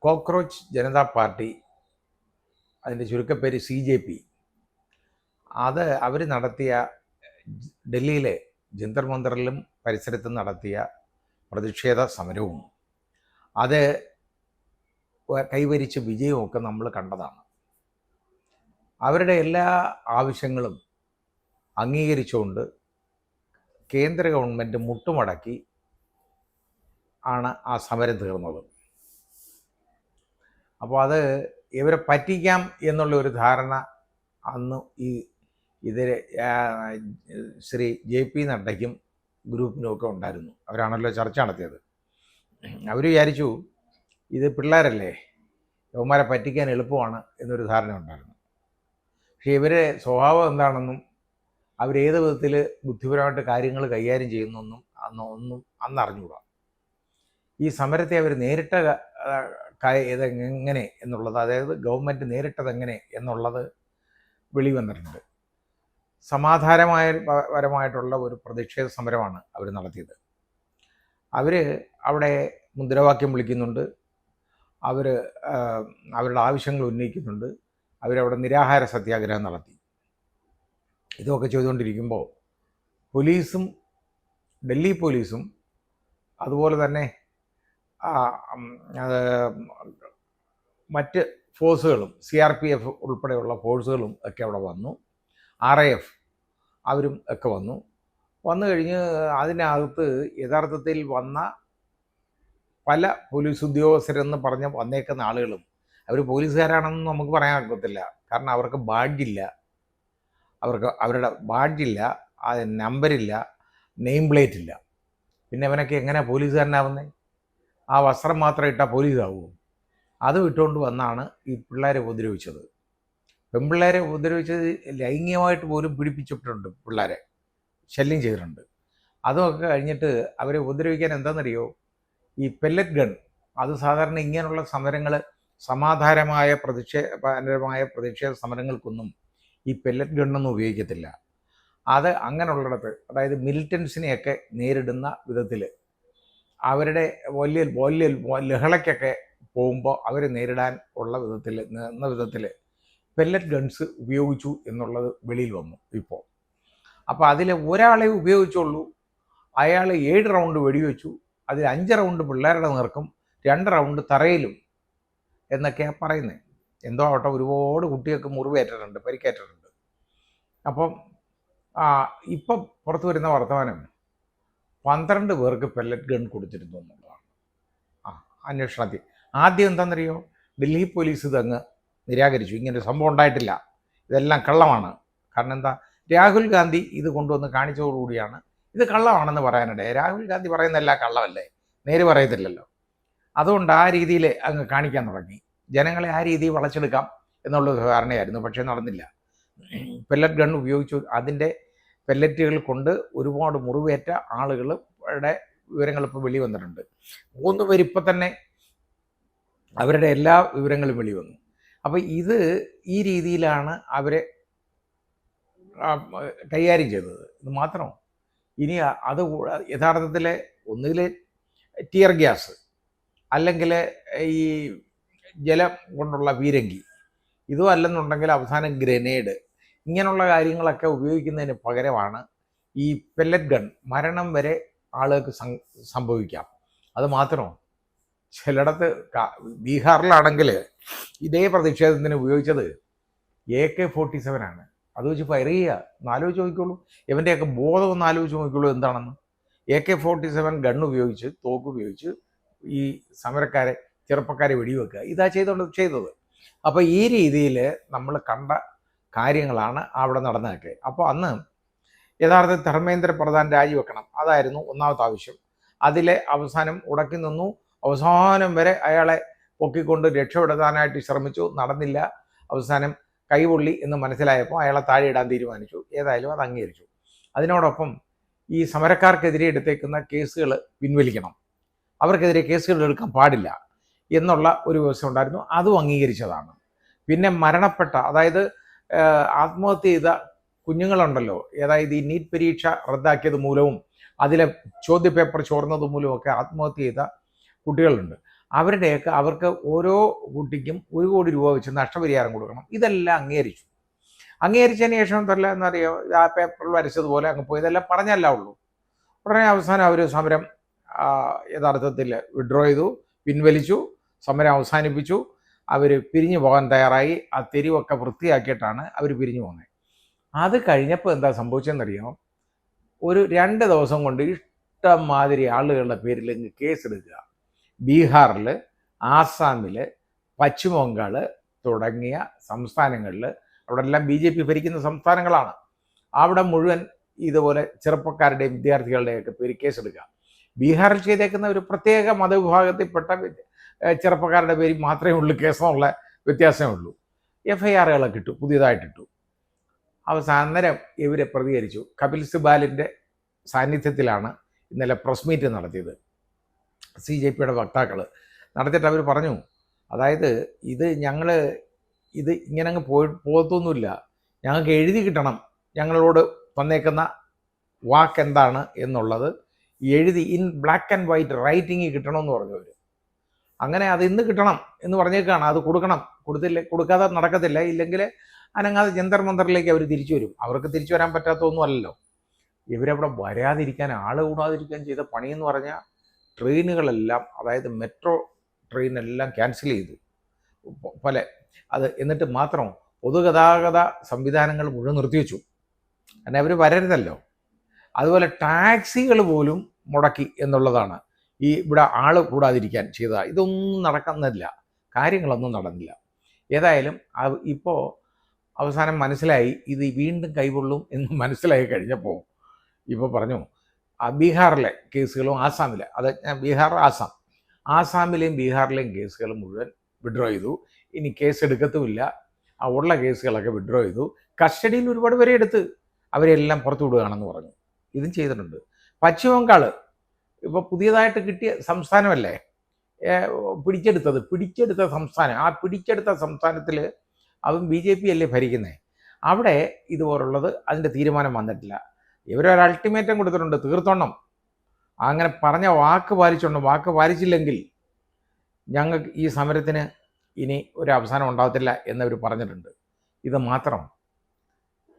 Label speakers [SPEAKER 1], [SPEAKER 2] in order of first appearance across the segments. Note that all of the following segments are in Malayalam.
[SPEAKER 1] കോക്രോച്ച് ജനതാ പാർട്ടി, അതിൻ്റെ ചുരുക്കപ്പേര് CJP, അവർ നടത്തിയ ഡൽഹിയിലെ ജന്തർ മന്ദറിലും പരിസരത്തും നടത്തിയ പ്രതിഷേധ സമരവും അത് കൈവരിച്ച വിജയവുമൊക്കെ നമ്മൾ കണ്ടതാണ്. അവരുടെ എല്ലാ ആവശ്യങ്ങളും അംഗീകരിച്ചുകൊണ്ട് കേന്ദ്ര ഗവൺമെൻറ് മുട്ടുമടക്കി ആണ് ആ സമരം തീർന്നത്. അപ്പോൾ അത് ഇവരെ പറ്റിക്കാം എന്നുള്ള ഒരു ധാരണ അന്ന് ഇതിൽ ശ്രീ JP നഡ്ഡയ്ക്കും ഗ്രൂപ്പിനുമൊക്കെ ഉണ്ടായിരുന്നു. അവരാണല്ലോ ചർച്ച നടത്തിയത്. അവർ വിചാരിച്ചു ഇത് പിള്ളേരല്ലേ, യവന്മാരെ പറ്റിക്കാൻ എളുപ്പമാണ് എന്നൊരു ധാരണ ഉണ്ടായിരുന്നു. പക്ഷേ ഇവരെ സ്വഭാവം എന്താണെന്നും അവരേത് വിധത്തിൽ ബുദ്ധിപരമായിട്ട് കാര്യങ്ങൾ കൈകാര്യം ചെയ്യുന്നൊന്നും അന്ന് അറിഞ്ഞുകൂടാ. ഈ സമരത്തെ അവർ നേരിട്ട ഇതെങ്ങനെ എന്നുള്ളത്, അതായത് ഗവൺമെൻറ് നേരിട്ടതെങ്ങനെ എന്നുള്ളത് വെളിവന്നിട്ടുണ്ട്. സമാധാനപരമായിട്ടുള്ള ഒരു പ്രതിഷേധ സമരമാണ് അവർ നടത്തിയത്. അവർ അവിടെ മുദ്രാവാക്യം വിളിക്കുന്നുണ്ട്, അവരുടെ ആവശ്യങ്ങൾ ഉന്നയിക്കുന്നുണ്ട്, അവരവിടെ നിരാഹാര സത്യാഗ്രഹം നടത്തി. ഇതൊക്കെ ചെയ്തുകൊണ്ടിരിക്കുമ്പോൾ പോലീസും, ഡൽഹി പോലീസും അതുപോലെ തന്നെ മറ്റ് ഫോഴ്സുകളും, CRPF ഉൾപ്പെടെയുള്ള ഫോഴ്സുകളും ഒക്കെ അവിടെ വന്നു. RAF അവരും ഒക്കെ വന്നു കഴിഞ്ഞ് അതിനകത്ത് യഥാർത്ഥത്തിൽ വന്ന പല പോലീസ് ഉദ്യോഗസ്ഥരെന്ന് പറഞ്ഞ് വന്നേക്കുന്ന ആളുകളും അവർ പോലീസുകാരാണെന്ന് നമുക്ക് പറയാൻ ഒക്കത്തില്ല. കാരണം അവർക്ക് ബാഡ്ജില്ല, അവരുടെ ബാഡ്ജില്ല, നമ്പരില്ല, നെയിം പ്ലേറ്റ് ഇല്ല. പിന്നെ അവനൊക്കെ എങ്ങനെ പോലീസുകാരനാവുന്നത്? ആ വസ്ത്രം മാത്രം ഇട്ടാൽ പോലീസാവുമോ? അത് വിട്ടുകൊണ്ട് വന്നാണ് ഈ പിള്ളേരെ ഉപദ്രവിച്ചത്. പെൺപിള്ളേരെ ഉപദ്രവിച്ചത് ലൈംഗികമായിട്ട് പോലും പീഡിപ്പിച്ചിട്ടുണ്ട്, പിള്ളേരെ ശല്യം ചെയ്തിട്ടുണ്ട്. അതുമൊക്കെ കഴിഞ്ഞിട്ട് അവരെ ഉപദ്രവിക്കാൻ എന്താണെന്നറിയോ? ഈ പെല്ലറ്റ് ഗൺ. അത് സാധാരണ ഇങ്ങനെയുള്ള സമരങ്ങൾ, സമാധാനമായ പ്രതിഷേധ സമരങ്ങൾക്കൊന്നും ഈ പെല്ലറ്റ് ഗണ്ണൊന്നും ഉപയോഗിക്കത്തില്ല. അത് അങ്ങനെയുള്ളിടത്ത്, അതായത് മിലിറ്റൻസിനെയൊക്കെ നേരിടുന്ന വിധത്തിൽ, അവരുടെ വലിയ ലഹളയ്ക്കൊക്കെ പോകുമ്പോൾ അവരെ നേരിടാൻ ഉള്ള വിധത്തിൽ പെല്ലറ്റ് ഗൺസ് ഉപയോഗിച്ചു എന്നുള്ളത് വെളിയിൽ വന്നു ഇപ്പോൾ. അപ്പോൾ അതിൽ ഒരാളെ ഉപയോഗിച്ചുള്ളൂ. അയാൾ 7 റൗണ്ട് വെടിവെച്ചു. അതിൽ 5 റൗണ്ട് പിള്ളേരുടെ നേർക്കും 2 റൗണ്ട് തറയിലും എന്നൊക്കെയാണ് പറയുന്നത്. എന്തോ ആവട്ടെ, ഒരുപാട് കുട്ടികൾക്ക് മുറിവേറ്റിട്ടുണ്ട്, പരിക്കേറ്റിട്ടുണ്ട്. അപ്പം ഇപ്പം പുറത്തു വരുന്ന വർത്തമാനം 12 പേർക്ക് പെല്ലറ്റ് ഗൺ കൊടുത്തിരുന്നു എന്നുള്ളതാണ് അന്വേഷണത്തിൽ. ആദ്യം എന്താണെന്നറിയോ? ഡൽഹി പോലീസ് ഇതങ്ങ് നിരാകരിച്ചു. ഇങ്ങനൊരു സംഭവം ഉണ്ടായിട്ടില്ല, ഇതെല്ലാം കള്ളമാണ്. കാരണം എന്താ, രാഹുൽ ഗാന്ധി ഇത് കൊണ്ടുവന്ന് കാണിച്ചതോടുകൂടിയാണ് ഇത് കള്ളമാണെന്ന് പറയാനിടയെ. രാഹുൽ ഗാന്ധി പറയുന്നതെല്ലാം കള്ളമല്ലേ, നേര് പറയത്തില്ലല്ലോ. അതുകൊണ്ട് ആ രീതിയിൽ അങ്ങ് കാണിക്കാൻ തുടങ്ങി. ജനങ്ങളെ ആ രീതിയിൽ വളച്ചെടുക്കാം എന്നുള്ള ധാരണയായിരുന്നു. പക്ഷേ നടന്നില്ല. പെല്ലറ്റ് ഗൺ ഉപയോഗിച്ചു. അതിൻ്റെ പെല്ലറ്റുകൾ കൊണ്ട് ഒരുപാട് മുറിവേറ്റ ആളുകളുടെ വിവരങ്ങൾ ഇപ്പോൾ വെളി വന്നിട്ടുണ്ട്. 3 പേർ ഇപ്പം തന്നെ അവരുടെ എല്ലാ വിവരങ്ങളും വെളി വന്നു. അപ്പോൾ ഇത് ഈ രീതിയിലാണ് അവരെ കൈകാര്യം ചെയ്തത്. ഇത് മാത്രമോ? ഇനി അത് യഥാർത്ഥത്തിൽ ഒന്നുകിൽ ടിയർ ഗ്യാസ്, അല്ലെങ്കിൽ ഈ ജലം കൊണ്ടുള്ള പീരങ്കി, ഇതും അല്ലെന്നുണ്ടെങ്കിൽ അവസാനം ഗ്രനേഡ്, ഇങ്ങനെയുള്ള കാര്യങ്ങളൊക്കെ ഉപയോഗിക്കുന്നതിന് പകരമാണ് ഈ പെല്ലറ്റ് ഗൺ. മരണം വരെ ആളുകൾക്ക് സംഭവിക്കാം. അത് മാത്രമോ, ചിലയിടത്ത് ബീഹാറിലാണെങ്കിൽ ഇതേ പ്രതിഷേധത്തിന് ഉപയോഗിച്ചത് AK-47 ആണ്. അത് വെച്ച് ഫയർ ചെയ്യുക. ഒന്നാലോചിച്ച് നോക്കിക്കോളൂ, ഇവൻ്റെയൊക്കെ ബോധം ഒന്ന് ആലോചിച്ച് നോക്കിക്കോളൂ എന്താണെന്ന്. AK-47 ഗൺ ഉപയോഗിച്ച്, തോക്ക് ഉപയോഗിച്ച് ഈ സമരക്കാരെ, ചെറുപ്പക്കാരെ വെടിവെക്കുക, ഇതാ ചെയ്തത്. അപ്പോൾ ഈ രീതിയിൽ നമ്മൾ കണ്ട കാര്യങ്ങളാണ് അവിടെ നടന്നതൊക്കെ. അപ്പോൾ അന്ന് യഥാർത്ഥത്തിൽ ധർമ്മേന്ദ്ര പ്രധാൻ രാജിവെക്കണം, അതായിരുന്നു ഒന്നാമത്തെ ആവശ്യം. അതിലെ അവസാനം ഉടക്കി നിന്നു. അവസാനം വരെ അയാളെ പൊക്കിക്കൊണ്ട് രക്ഷപ്പെടുത്താനായിട്ട് ശ്രമിച്ചു, നടന്നില്ല. അവസാനം കൈപൊള്ളി എന്ന് മനസ്സിലായപ്പോൾ അയാളെ താഴെ ഇടാൻ തീരുമാനിച്ചു. ഏതായാലും അത് അംഗീകരിച്ചു. അതിനോടൊപ്പം ഈ സമരക്കാർക്കെതിരെ എടുത്തേക്കുന്ന കേസുകൾ പിൻവലിക്കണം, അവർക്കെതിരെ കേസുകൾ എടുക്കാൻ പാടില്ല എന്നുള്ള ഒരു വ്യവസ്ഥ ഉണ്ടായിരുന്നു. അതും അംഗീകരിച്ചതാണ്. പിന്നെ മരണപ്പെട്ട, അതായത് ആത്മഹത്യ ചെയ്ത കുഞ്ഞുങ്ങളുണ്ടല്ലോ, അതായത് ഈ നീറ്റ് പരീക്ഷ റദ്ദാക്കിയത് മൂലവും അതിലെ ചോദ്യപേപ്പർ ചോർന്നത് മൂലമൊക്കെ ആത്മഹത്യ ചെയ്ത കുട്ടികളുണ്ട്. അവർക്ക് ഓരോ കുട്ടിക്കും 1 കോടി രൂപ വെച്ച് നഷ്ടപരിഹാരം കൊടുക്കണം. ഇതെല്ലാം അംഗീകരിച്ചതിന് ശേഷം തല്ല എന്നറിയോ, ആ പേപ്പറിൽ വരച്ചതുപോലെ അങ്ങ് പോയി. ഇതെല്ലാം പറഞ്ഞല്ല ഉള്ളൂ. ഉടനെ അവസാനം അവർ സമരം യഥാർത്ഥത്തിൽ വിഡ്രോ ചെയ്തു, പിൻവലിച്ചു, സമരം അവസാനിപ്പിച്ചു. അവർ പിരിഞ്ഞു പോകാൻ തയ്യാറായി. ആ തെരുവൊക്കെ വൃത്തിയാക്കിയിട്ടാണ് അവർ പിരിഞ്ഞു പോകുന്നത്. അത് കഴിഞ്ഞപ്പോൾ എന്താ സംഭവിച്ചതെന്നറിയാമോ? ഒരു 2 ദിവസം കൊണ്ട് ഇഷ്ടംമാതിരി ആളുകളുടെ പേരിൽ കേസെടുക്കുക. ബീഹാറിൽ, ആസാമിൽ, പശ്ചിമ ബംഗാൾ തുടങ്ങിയ സംസ്ഥാനങ്ങളിൽ, അവിടെ എല്ലാം BJP ഭരിക്കുന്ന സംസ്ഥാനങ്ങളാണ്. അവിടെ മുഴുവൻ ഇതുപോലെ ചെറുപ്പക്കാരുടെയും വിദ്യാർത്ഥികളുടെയൊക്കെ പേര് കേസെടുക്കുക. ബീഹാറിൽ ചെയ്തേക്കുന്ന ഒരു പ്രത്യേക മതവിഭാഗത്തിൽപ്പെട്ട ചെറുപ്പക്കാരുടെ പേര് മാത്രമേ ഉള്ളൂ കേസെന്നുള്ള വ്യത്യാസമേ ഉള്ളൂ. FIRകളൊക്കെ ഇട്ടു, പുതിയതായിട്ടിട്ടു. അന്നേരം ഇവരെ പ്രതികരിച്ചു. കപിൽ സിബാലിൻ്റെ സാന്നിധ്യത്തിലാണ് ഇന്നലെ പ്രസ് മീറ്റ് നടത്തിയത്. CJPയുടെ വക്താക്കൾ നടത്തിയിട്ട് അവർ പറഞ്ഞു, അതായത് ഇത് ഇങ്ങനെ അങ്ങ് പോകത്തൊന്നുമില്ല, ഞങ്ങൾക്ക് എഴുതി കിട്ടണം, ഞങ്ങളോട് തന്നേക്കുന്ന വാക്ക് എന്താണ് എന്നുള്ളത് എഴുതി in black and white writing കിട്ടണമെന്ന് പറഞ്ഞു അവർ. അങ്ങനെ അത് ഇന്ന് കിട്ടണം എന്ന് പറഞ്ഞേക്കാണ്. അത് കൊടുക്കാതെ നടക്കത്തില്ല. ഇല്ലെങ്കിൽ അനങ്ങാതെ ജന്തർ മന്ദറിലേക്ക് അവർ തിരിച്ചു വരും. അവർക്ക് തിരിച്ചു വരാൻ പറ്റാത്തൊന്നും അല്ലല്ലോ. ഇവരവിടെ വരാതിരിക്കാൻ, ആള് കൂടാതിരിക്കാൻ ചെയ്ത പണിയെന്ന് പറഞ്ഞാൽ ട്രെയിനുകളെല്ലാം, അതായത് മെട്രോ ട്രെയിനെല്ലാം ക്യാൻസൽ ചെയ്തു എന്നിട്ട് മാത്രം പൊതുഗതാഗത സംവിധാനങ്ങൾ മുഴുവൻ നിർത്തിവെച്ചു. കാരണം അവർ വരരുതല്ലോ. അതുപോലെ ടാക്സികൾ പോലും മുടക്കി എന്നുള്ളതാണ് ഇവിടെ ആള് കൂടാതിരിക്കാൻ ചെയ്തത്. ഇതൊന്നും നടക്കുന്നില്ല, കാര്യങ്ങളൊന്നും നടന്നില്ല. ഏതായാലും ഇപ്പോൾ അവസാനം മനസ്സിലായി, ഇത് വീണ്ടും കൈകൊള്ളും എന്ന് മനസ്സിലായി കഴിഞ്ഞപ്പോൾ ഇപ്പോൾ പറഞ്ഞു, ബീഹാറിലെ കേസുകളും ആസാമിലെ, ബീഹാർ ആസാമിലെയും ബീഹാറിലെയും കേസുകൾ മുഴുവൻ വിഡ്രോ ചെയ്തു. ഇനി കേസ് എടുക്കത്തുമില്ല. ഉള്ള കേസുകളൊക്കെ വിഡ്രോ ചെയ്തു. കസ്റ്റഡിയിൽ ഒരുപാട് പേരെ എടുത്ത് അവരെല്ലാം പുറത്തു വിടുകയാണെന്ന് പറഞ്ഞു. ഇതും ചെയ്തിട്ടുണ്ട്. പശ്ചിമ ബംഗാൾ ഇപ്പോൾ പുതിയതായിട്ട് കിട്ടിയ സംസ്ഥാനമല്ലേ, പിടിച്ചെടുത്ത സംസ്ഥാനം. ആ പിടിച്ചെടുത്ത സംസ്ഥാനത്തിൽ അതും BJP അല്ലേ ഭരിക്കുന്നത്. അവിടെ ഇതുപോലുള്ളത് അതിൻ്റെ തീരുമാനം വന്നിട്ടില്ല. ഇവരൊരു അൾട്ടിമേറ്റം കൊടുത്തിട്ടുണ്ട്, തീർത്തോണം, അങ്ങനെ പറഞ്ഞ വാക്ക് പാലിച്ചോണം. വാക്ക് പാലിച്ചില്ലെങ്കിൽ ഞങ്ങൾക്ക് ഈ സമരത്തിന് ഇനി ഒരു അവസാനം ഉണ്ടാകത്തില്ല എന്നവർ പറഞ്ഞിട്ടുണ്ട്. ഇത്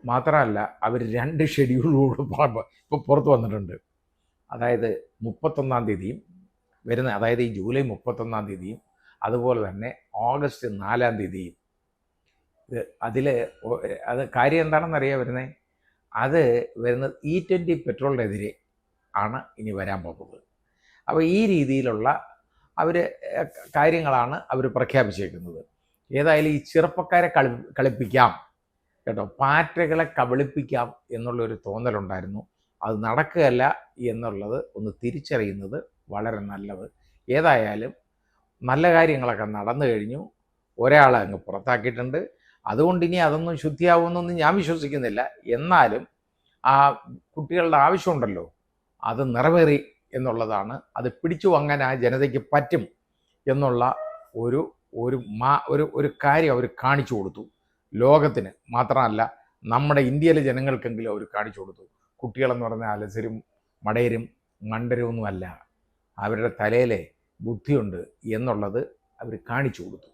[SPEAKER 1] മാത്രമല്ല അവർ 2 ഷെഡ്യൂളോട് ഇപ്പോൾ പുറത്ത് വന്നിട്ടുണ്ട്. അതായത് 31-ാം തീയതിയും വരുന്ന, അതായത് ഈ ജൂലൈ 31-ാം തീയതിയും അതുപോലെ തന്നെ ഓഗസ്റ്റ് 4-ാം തീയതിയും. അത് കാര്യം എന്താണെന്നറിയാൻ വരുന്നത്, അത് വരുന്നത് E20 പെട്രോളിനെതിരെ ആണ് ഇനി വരാൻ പോകുന്നത്. അപ്പോൾ ഈ രീതിയിലുള്ള കാര്യങ്ങളാണ് അവർ പ്രഖ്യാപിച്ചേക്കുന്നത്. ഏതായാലും ഈ ചെറുപ്പക്കാരെ കളിപ്പിക്കാം കേട്ടോ, പാറ്റകളെ കബളിപ്പിക്കാം എന്നുള്ളൊരു തോന്നലുണ്ടായിരുന്നു. അത് നടക്കുകയല്ല എന്നുള്ളത് ഒന്ന് തിരിച്ചറിയുന്നത് വളരെ നല്ലത്. ഏതായാലും നല്ല കാര്യങ്ങളൊക്കെ നടന്നു കഴിഞ്ഞു. ഒരാളെ അങ്ങ് പുറത്താക്കിയിട്ടുണ്ട്. അതുകൊണ്ട് ഇനി അതൊന്നും ശുദ്ധിയാവുമെന്നൊന്നും ഞാൻ വിശ്വസിക്കുന്നില്ല. എന്നാലും ആ കുട്ടികളുടെ ആവശ്യമുണ്ടല്ലോ, അത് നിറവേറി എന്നുള്ളതാണ്. അത് പിടിച്ചു വാങ്ങാൻ ആ ജനതയ്ക്ക് പറ്റും എന്നുള്ള ഒരു കാര്യം അവർ കാണിച്ചു കൊടുത്തു. ലോകത്തിന് മാത്രമല്ല, നമ്മുടെ ഇന്ത്യയിലെ ജനങ്ങൾക്കെങ്കിലും അവർ കാണിച്ചു കൊടുത്തു. കുട്ടികളെന്ന് പറഞ്ഞാൽ അലസരും മടയരും മണ്ടരും ഒന്നുമല്ല, അവരുടെ തലയിലെ ബുദ്ധിയുണ്ട് എന്നുള്ളത് അവർ കാണിച്ചു കൊടുത്തു.